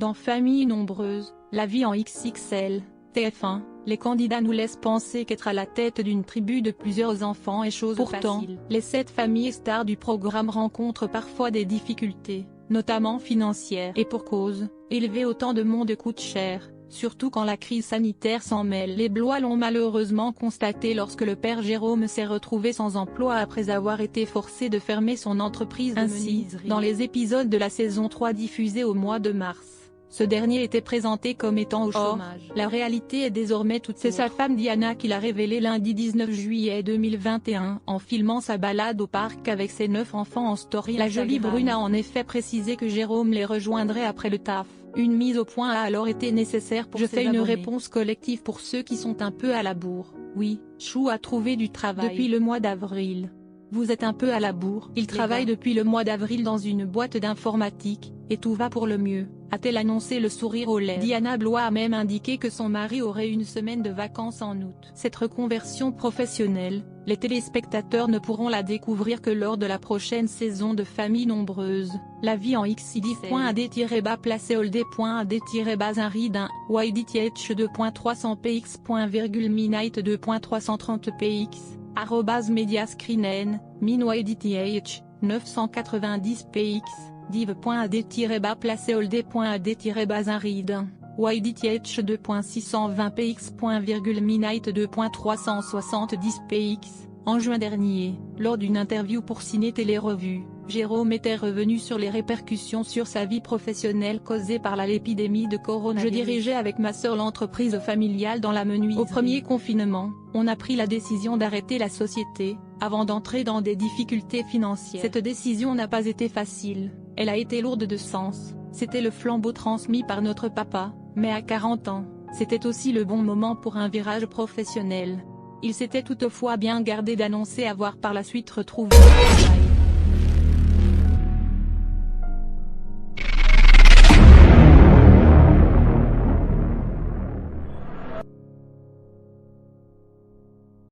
Dans Famille nombreuse, la vie en XXL, TF1, les candidats nous laissent penser qu'être à la tête d'une tribu de plusieurs enfants est chose facile. Pourtant, les 7 familles stars du programme rencontrent parfois des difficultés, notamment financières. Et pour cause, élever autant de monde coûte cher, surtout quand la crise sanitaire s'en mêle. Les Blois l'ont malheureusement constaté lorsque le père Jérôme s'est retrouvé sans emploi après avoir été forcé de fermer son entreprise de menuiserie. Dans les épisodes de la saison 3 diffusés au mois de mars, ce dernier était présenté comme étant au chômage. La réalité est désormais toute autre. C'est sa femme Diana qui l'a révélé lundi 19 juillet 2021 en filmant sa balade au parc avec ses 9 enfants en story. La jolie brune a en effet précisé que Jérôme les rejoindrait après le taf. Une mise au point a alors été nécessaire pour ses abonnés. Je fais une réponse collective pour ceux qui sont un peu à la bourre. Oui, Chou a trouvé du travail depuis le mois d'avril. Vous êtes un peu à la bourre. Il travaille depuis le mois d'avril dans une boîte d'informatique, et tout va pour le mieux, a-t-elle annoncé le sourire aux lèvres. Diana Blois a même indiqué que son mari aurait une semaine de vacances en août. Cette reconversion professionnelle, les téléspectateurs ne pourront la découvrir que lors de la prochaine saison de Famille nombreuse. La vie en xid.ad-placeholder.ad-un ydth2.300px.midnight2.330px @mediascreenen, minydth, 990px, div.ad-placeholder.ad-un ydth2.620px.midnight2.370px. En juin dernier, lors d'une interview pour Ciné Télé Revue, Jérôme était revenu sur les répercussions sur sa vie professionnelle causées par l'épidémie de coronavirus. Je dirigeais avec ma sœur l'entreprise familiale dans la menuiserie. Au premier confinement, on a pris la décision d'arrêter la société, avant d'entrer dans des difficultés financières. Cette décision n'a pas été facile, elle a été lourde de sens, c'était le flambeau transmis par notre papa, mais à 40 ans, c'était aussi le bon moment pour un virage professionnel. Il s'était toutefois bien gardé d'annoncer avoir par la suite retrouvé le travail.